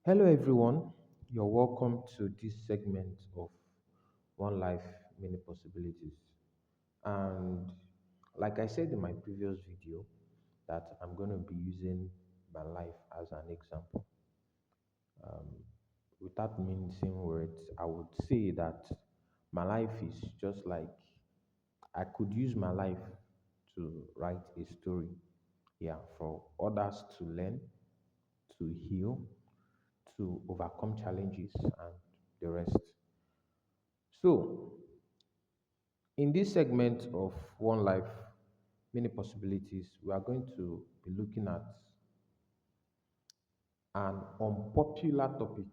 Hello, everyone. You're welcome to this segment of One Life, Many Possibilities. And like I said in my previous video, that I'm going to be using my life as an example. Um, Without mincing words, I would say that my life is just like I could use my life to write a story, yeah, for others to learn, to heal, to overcome challenges, and the rest. So, in this segment of One Life, Many Possibilities, we are going to be looking at an unpopular topic,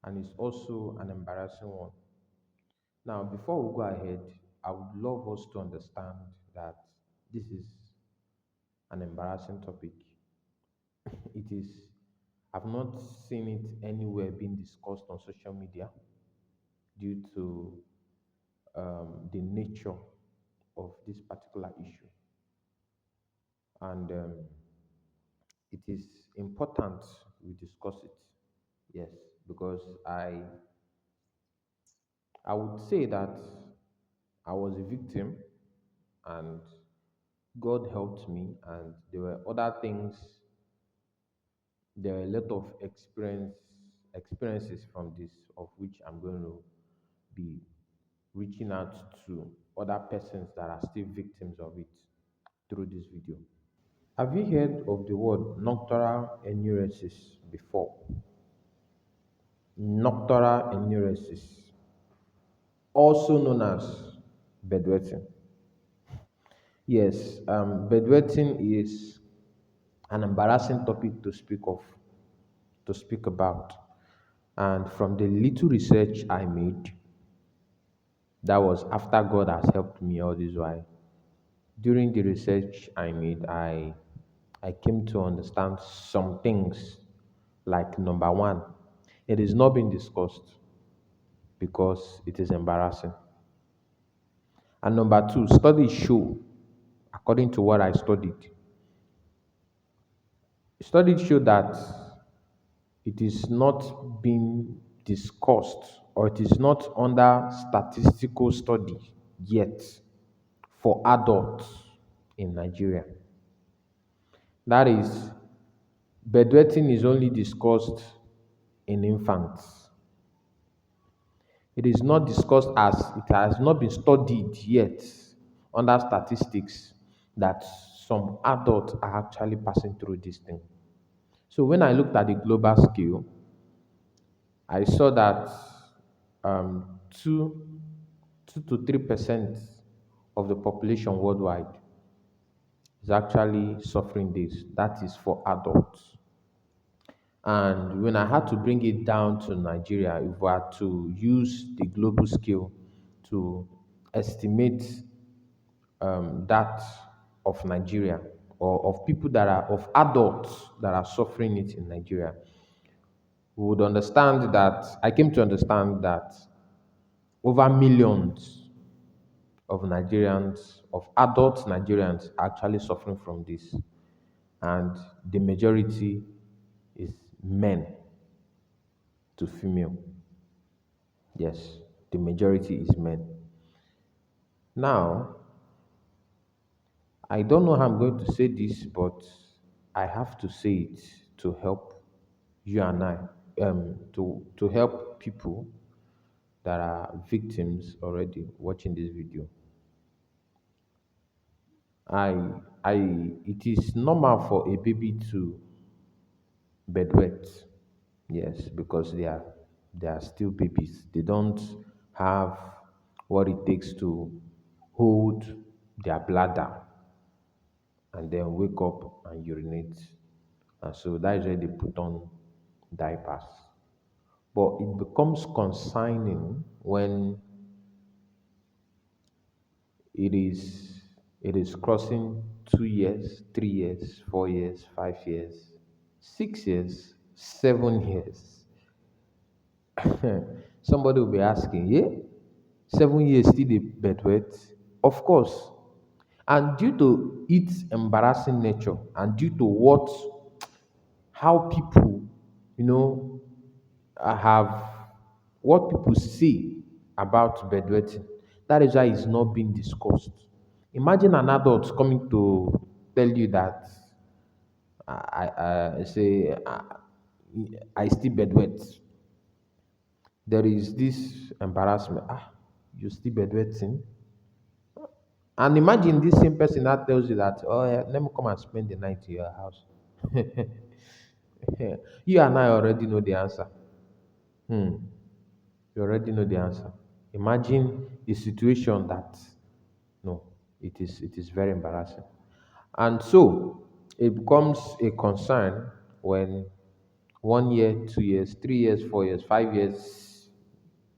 and it's also an embarrassing one. Now, before we go ahead, I would love us to understand that this is an embarrassing topic. It is, I've not seen it anywhere being discussed on social media due to the nature of this particular issue. And it is important we discuss it. Yes, because I would say that I was a victim and God helped me, and there were other things. There are a lot of experiences from this, of which I'm going to be reaching out to other persons that are still victims of it through this video. Have you heard of the word nocturnal enuresis before? Nocturnal enuresis, also known as bedwetting. Yes, bedwetting is an embarrassing topic to speak about. And from the little research I made, that was after God has helped me all this while. During the research I made, I came to understand some things. Like number one, it is not being discussed because it is embarrassing. And number two, studies show, according to what I studies show that it is not being discussed, or it is not under statistical study yet for adults in Nigeria. That is, bedwetting is only discussed in infants. It is not discussed, as it has not been studied yet under statistics, that some adults are actually passing through this thing. So when I looked at the global scale, I saw that um, 2, 2 to 3% of the population worldwide is actually suffering this. That is for adults. And when I had to bring it down to Nigeria, if we are to use the global scale to estimate that of Nigeria, or of people that are of adults that are suffering it in Nigeria, we would understand that I came to understand that over millions of Nigerians, of adult Nigerians, are actually suffering from this. And the majority is men to female. Yes, the majority is men. Now, I don't know how I'm going to say this, but I have to say it to help you and I, to help people that are victims already watching this video. I, I, it is normal for a baby to bedwet. Yes, because they are still babies. They don't have what it takes to hold their bladder and then wake up and urinate. And so that is why they put on diapers. But it becomes concerning when it is it is crossing 2 years, 3 years, 4 years, 5 years, 6 years, 7 years. Somebody will be asking, yeah, 7 years still the bedwet? Of course. And due to its embarrassing nature, and due to how people You know, I have what people say about bedwetting. That is why it's not being discussed. Imagine an adult coming to tell you that I say I still bedwet. There is this embarrassment. Ah, you still bedwetting? And imagine this same person that tells you that, oh, yeah, let me come and spend the night in your house. You and I already know the answer. Hmm. You already know the answer. Imagine a situation that no, it is very embarrassing. And so it becomes a concern when 1 year, 2 years, 3 years, 4 years, 5 years,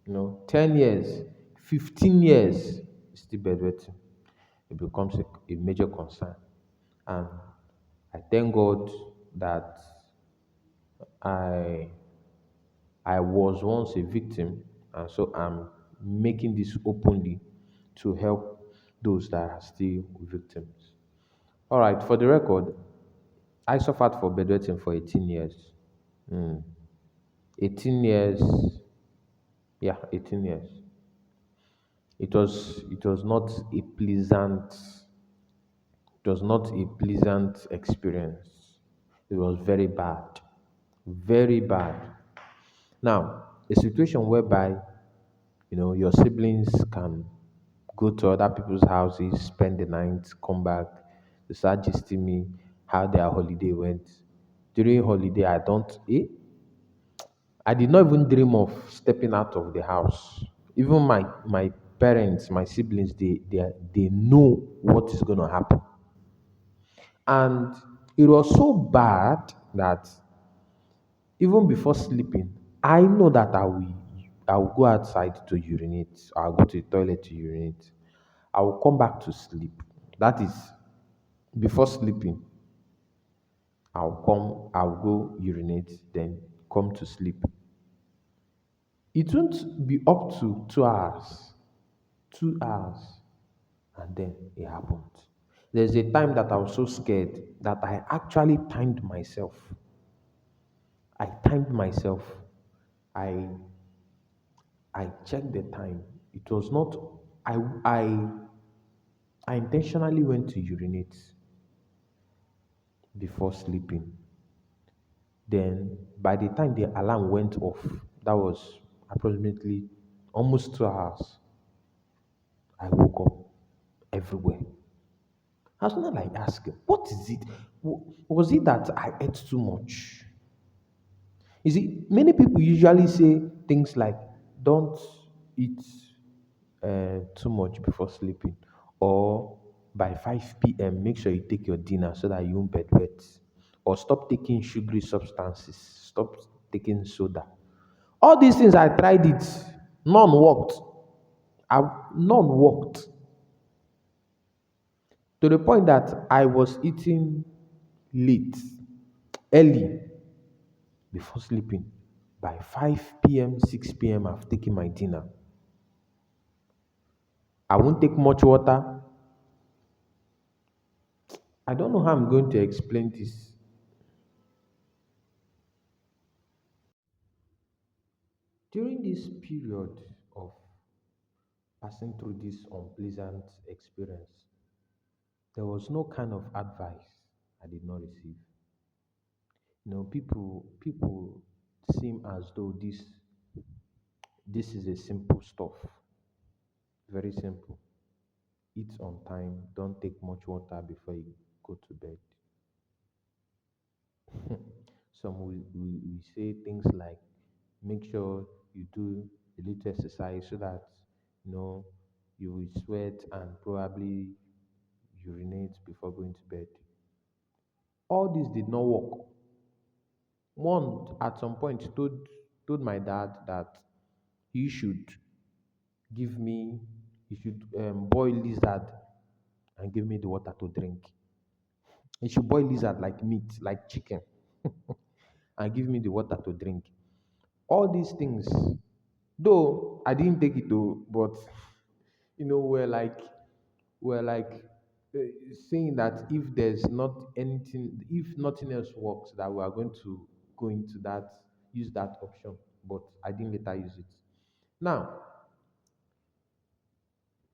10 years, 15 years, still bedwetting. It becomes a major concern. And I thank God that I I was once a victim, and so I'm making this openly to help those that are still victims. All right, for the record, I suffered for bedwetting for 18 years. Mm. 18 years, yeah, 18 years. It was not a pleasant it was not a pleasant experience. It was very bad. Very bad. Now, a situation whereby your siblings can go to other people's houses, spend the night, come back, they start gisting me how their holiday went. During holiday, I did not even dream of stepping out of the house. Even my parents, my siblings, they know what is going to happen. And it was so bad that even before sleeping, I know that I will go outside to urinate. I'll go to the toilet to urinate. I will come back to sleep. That is before sleeping. I'll go urinate, then come to sleep. It won't be up to 2 hours. 2 hours. And then it happened. There's a time that I was so scared that I actually timed myself. I timed myself. I I checked the time. It was not. I I I intentionally went to urinate before sleeping. Then by the time the alarm went off, that was approximately almost 2 hours. I woke up everywhere. I was not like asking, what is it? Was it that I ate too much? You see, many people usually say things like, don't eat too much before sleeping, or by 5 p.m., make sure you take your dinner so that you won't bedwet, or stop taking sugary substances, stop taking soda. All these things, I tried it, none worked. None worked to the point that I was eating late, early before sleeping. By 5 p.m., 6 p.m., I've taken my dinner. I won't take much water. I don't know how I'm going to explain this. During this period of passing through this unpleasant experience, there was no kind of advice I did not receive. People seem as though this is a simple stuff, very simple. Eat on time, don't take much water before you go to bed. Some will say things like, make sure you do a little exercise so that you know you will sweat and probably urinate before going to bed. All this did not work. One at some point told my dad that he should give me he should boil lizard and give me the water to drink. He should boil lizard like meat, like chicken, and give me the water to drink. All these things, though I didn't take it though, but we're like uh, saying that if there's not anything, if nothing else works, that we are going to go into that. use that option, but I didn't later use it. Now,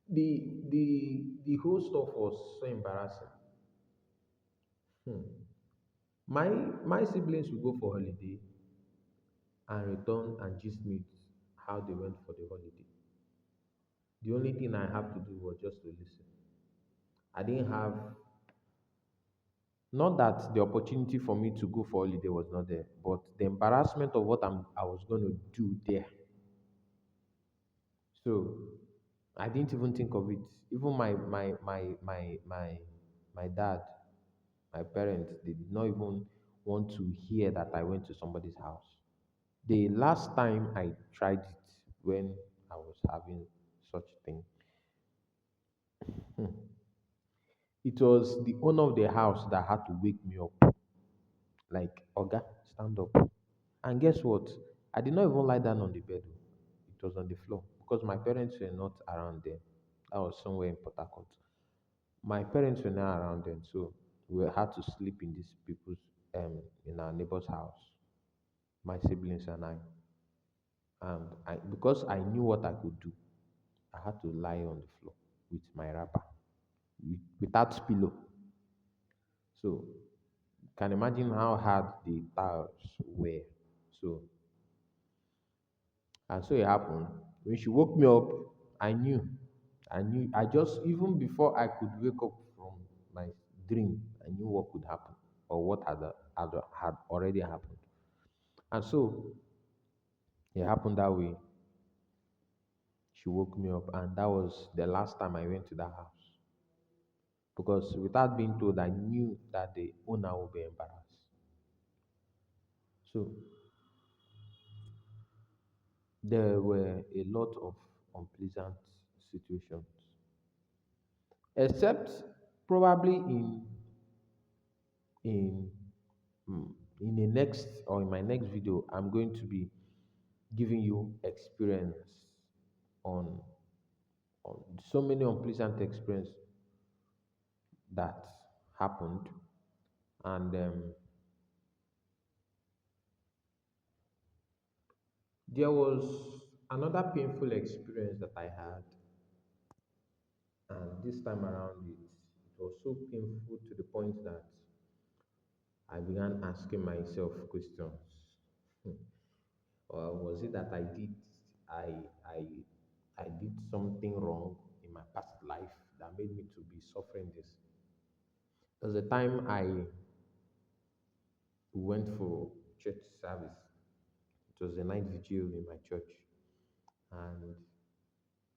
the whole stuff was so embarrassing. Hmm. My siblings will go for holiday and return and gist me how they went for the holiday. The only thing I have to do was just to listen. I didn't have, not that the opportunity for me to go for holiday was not there, but the embarrassment of what I was going to do there. So I didn't even think of it. Even my dad, my parents, they did not even want to hear that I went to somebody's house. The last time I tried it, when I was having such thing, it was the owner of the house that had to wake me up. Like, Oga, stand up. And guess what? I did not even lie down on the bed. Oh. It was on the floor because my parents were not around then. That was somewhere in Port Harcourt. My parents were not around then, so we had to sleep in these people's in our neighbor's house. My siblings and I. And I, because I knew what I could do, I had to lie on the floor with my wrapper, without pillow. So you can imagine how hard the tiles were. So, and so it happened. When she woke me up, I knew. I just, even before I could wake up from my dream, I knew what could happen or what had already happened. And so it happened that way. She woke me up, and that was the last time I went to that house. Because without being told, I knew that the owner would be embarrassed. So there were a lot of unpleasant situations, except probably in in the next or in my next video, I'm going to be giving you experience on so many unpleasant experience that happened, and there was another painful experience that I had, and this time around it was so painful to the point that I began asking myself questions. Or was it that I I I did something wrong in my past life that made me to be suffering this? There was a time I went for church service. It was a night vigil in my church, and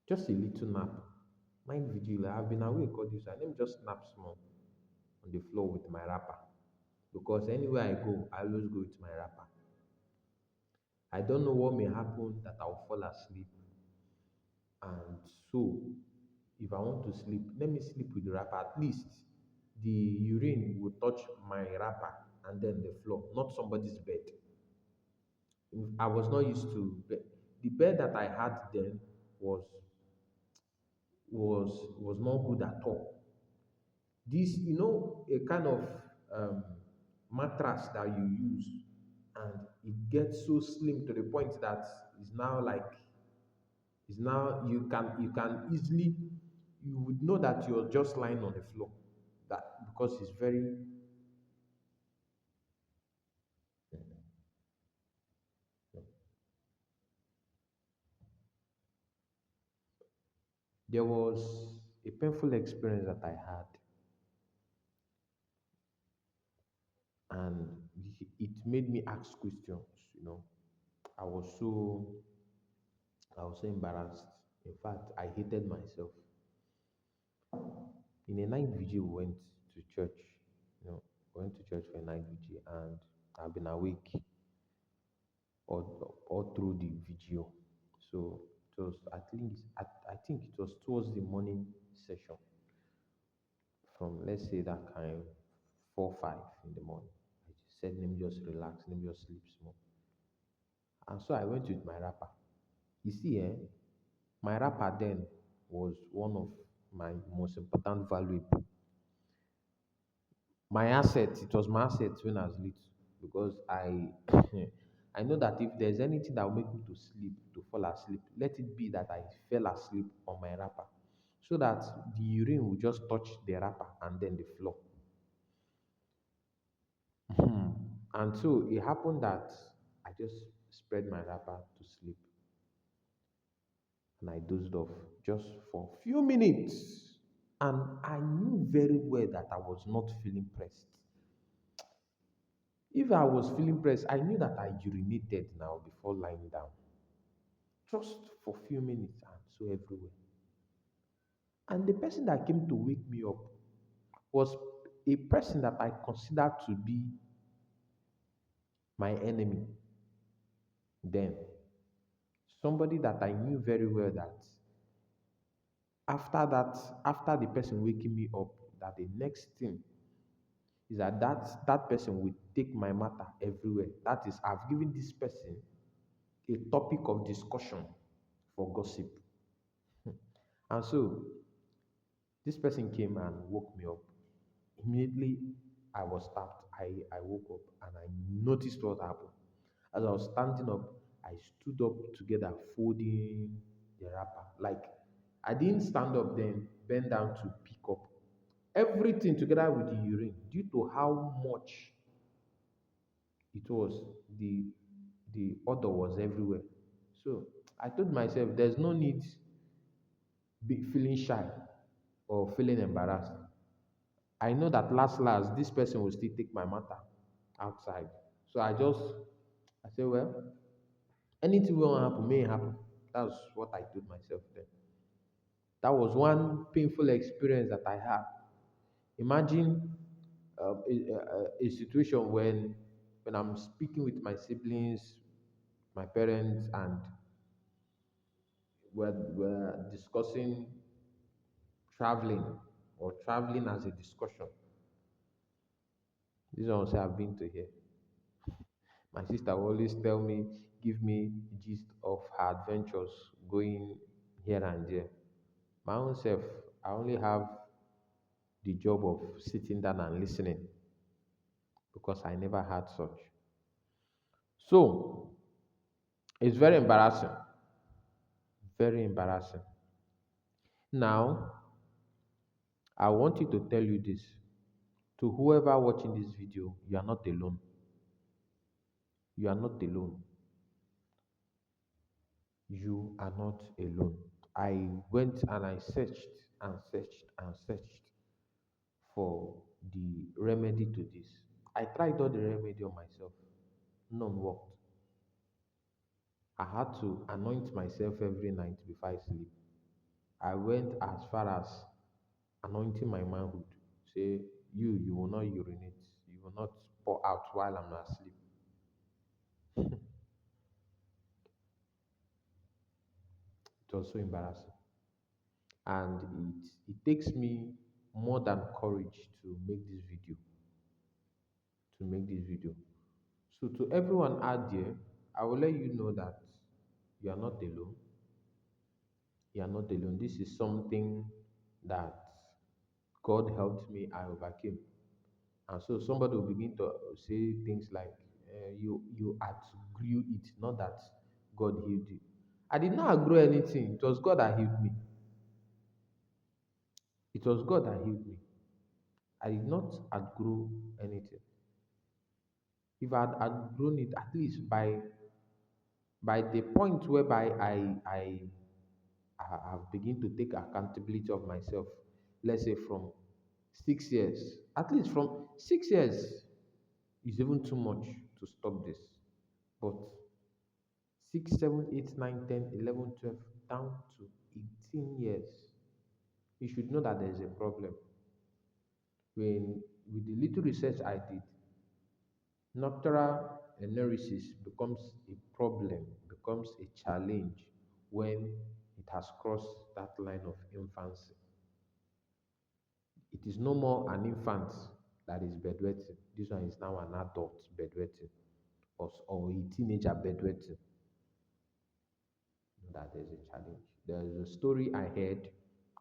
just a little nap. Night vigil, I've been awake all this. I let me just nap small on the floor with my wrapper. Because anywhere I go, I always go with my wrapper. I don't know what may happen that I'll fall asleep. And so, if I want to sleep, let me sleep with the wrapper. At least the urine will touch my wrapper and then the floor, not somebody's bed. I was not used to bed. The bed that I had then was was not good at all. This, a kind of mattress that you use, and it gets so slim to the point that it's now like, is now you can easily, you would know that you're just lying on the floor, that because it's very. There was a painful experience that I had, and it made me ask questions. I was so I was so embarrassed. In fact, I hated myself. In a night vigil, we went to church. Went to church for a night vigil, and I've been awake all through the vigil. So it was, I think it was towards the morning session, from, let's say, that kind, 4 5 in the morning. I just said, let me just relax, let me just sleep small. And so I went with my wrapper. You see, my wrapper then was one of my most important valuable. My asset, it was my asset when I was little, because I I know that if there's anything that will make me to sleep, to fall asleep, let it be that I fell asleep on my wrapper, so that the urine will just touch the wrapper and then the floor. And so it happened that I just spread my wrapper to sleep and I dozed off just for a few minutes. And I knew very well that I was not feeling pressed. If I was feeling pressed, I knew that I urinated now before lying down. Just for a few minutes and so everywhere. And the person that came to wake me up was a person that I considered to be my enemy then. Somebody that I knew very well that after the person waking me up, that the next thing is that person will take my matter everywhere. That is, I've given this person a topic of discussion for gossip. And so this person came and woke me up. Immediately, I was tapped. I woke up and I noticed what happened. As I was standing up, I stood up together, folding the wrapper. Like, I didn't stand up then, bend down to pick up everything together with the urine due to how much it was. The odor was everywhere. So I told myself, there's no need be feeling shy or feeling embarrassed. I know that last, this person will still take my matter outside. So I said, well, anything will happen, may happen. That's what I told myself then. That was one painful experience that I had. Imagine a situation when I'm speaking with my siblings, my parents, and we're discussing traveling or traveling as a discussion. This one will say I've been to here. My sister will always tell me, give me gist of her adventures going here and there. My own self, I only have the job of sitting down and listening because I never had such. So it's very embarrassing, very embarrassing. Now, I want you to tell you this to whoever watching this video, you are not alone. You are not alone. You are not alone. I went and I searched and searched and searched for the remedy to this. I tried all the remedy on myself. None worked. I had to anoint myself every night before I sleep. I went as far as anointing my manhood. Say, you will not urinate. You will not pour out while I'm asleep. It was so embarrassing. And it takes me more than courage to make this video. To make this video. So to everyone out there, I will let you know that you are not alone. You are not alone. This is something that God helped me, I overcame. And so somebody will begin to say things like, you outgrew it, not that God healed you. I did not outgrow anything. It was God that healed me. It was God that healed me. I did not outgrow anything. If I had outgrown it, at least by the point whereby I have begun to take accountability of myself, let's say from 6 years, at least from 6 years is even too much to stop this. But 6, 7, 8, 9, 10, 11, 12, down to 18 years, you should know that there is a problem. When with the little research I did, nocturnal enuresis becomes a problem, becomes a challenge when it has crossed that line of infancy. It is no more an infant that is bedwetting. This one is now an adult bedwetting or a teenager bedwetting. That there's a challenge. There is a story I heard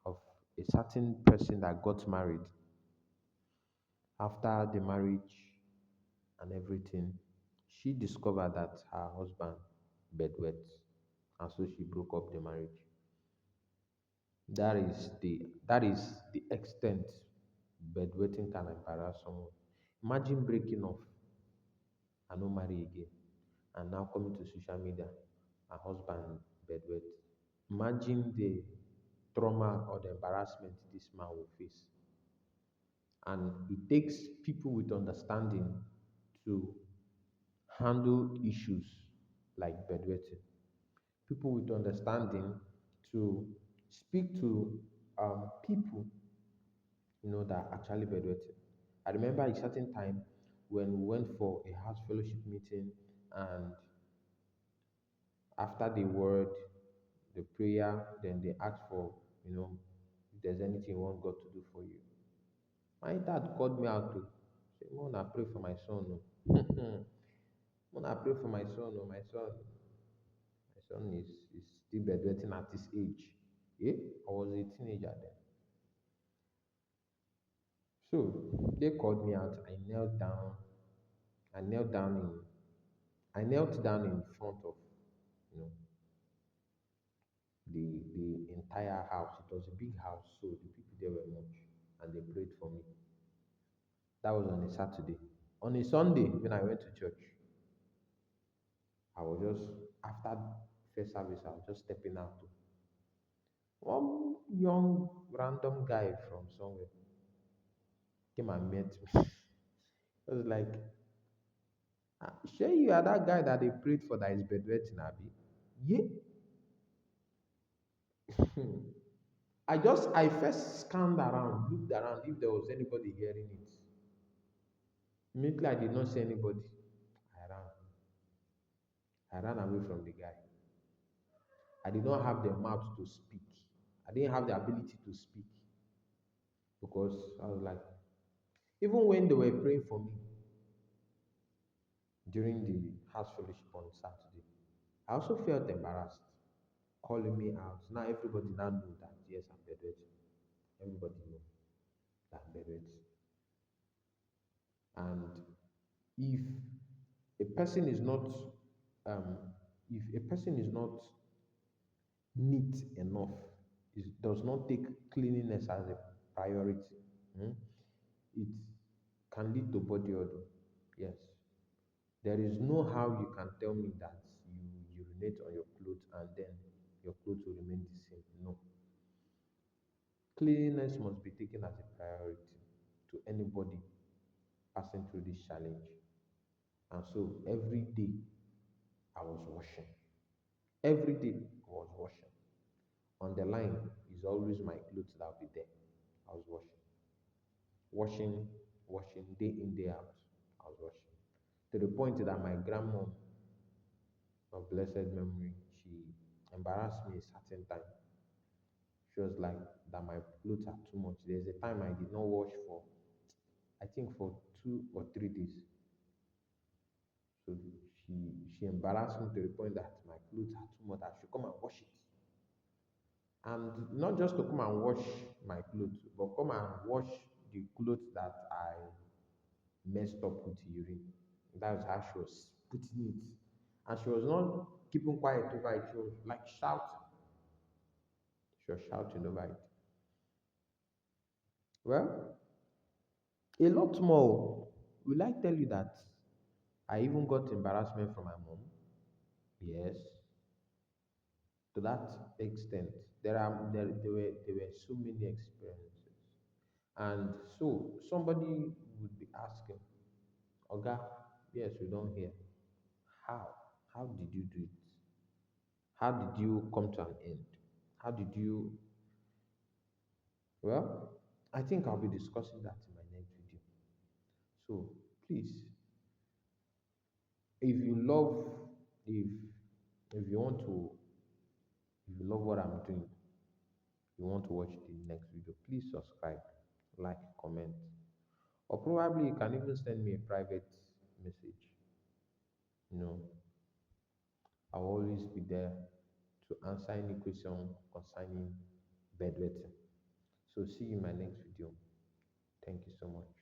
of a certain person that got married. After the marriage and everything, She discovered that her husband bedwet, and so she broke up the marriage. That is the extent bedwetting can embarrass someone. Imagine breaking off and not marry again, and now coming to social media, her husband bedwet. Imagine the trauma or the embarrassment this man will face. And it takes people with understanding to handle issues like bedwetting. People with understanding to speak to people that are actually bedwetting. I remember a certain time when we went for a house fellowship meeting, and after the word, the prayer, then they asked for, if there's anything you want God to do for you. My dad called me out to say, Mona, pray for my son. Oh." Mona, pray for my son. Oh, my son is still bedwetting at his age. Yeah, I was a teenager then. So they called me out. I knelt down. I knelt down in I knelt down in front of you know the entire house. It was a big house, so the people there were much, and they prayed for me. That was on a Saturday. On a Sunday, when I went to church, I was just after first service, I was just stepping out. One young random guy from somewhere came and met me. I was like, sure you are that guy that they prayed for that is bedwetting, Abi? Yeah. I first scanned around, looked around if there was anybody hearing it. Immediately I did not see anybody. I ran. I ran away from the guy. I did not have the mouth to speak. I didn't have the ability to speak because I was like, even when they were praying for me during the house fellowship on Saturday, I also felt embarrassed, calling me out. Now everybody now know that yes, I'm bedridden. Everybody know that I'm bedridden. And if a person is not um, if a person is not neat enough, it does not take cleanliness as a priority, hmm, it can lead to body odor. Yes. There is no how you can tell me that you urinate on your clothes and then your clothes will remain the same. No. Cleanliness must be taken as a priority to anybody passing through this challenge. And so every day I was washing. Every day I was washing. On the line is always my clothes that will be there. I was washing. Washing, washing, day in, day out. I was washing. To the point that my grandma of blessed memory, she embarrassed me a certain time. She was like that my clothes are too much. There's a time I did not wash for, I think for 2 or 3 days. So she embarrassed me to the point that my clothes are too much. I should come and wash it. And not just to come and wash my clothes, but come and wash the clothes that I messed up with urine. That's how she was putting it. And she was not keeping quiet over it. She was like shouting. She was shouting over it. Well, a lot more. Will I tell you that I even got embarrassment from my mom? Yes. To that extent, there were so many experiences. And so somebody would be asking, Oga, yes, we don't hear. How? How did you do it? How did you come to an end? How did you? Well, I think I'll be discussing that in my next video. So please, if you love, if if you want to, if you love what I'm doing, you want to watch the next video, please subscribe, like, comment, or probably you can even send me a private message. You know, I'll always be there to answer any question concerning bedwetting. So see you in my next video. Thank you so much.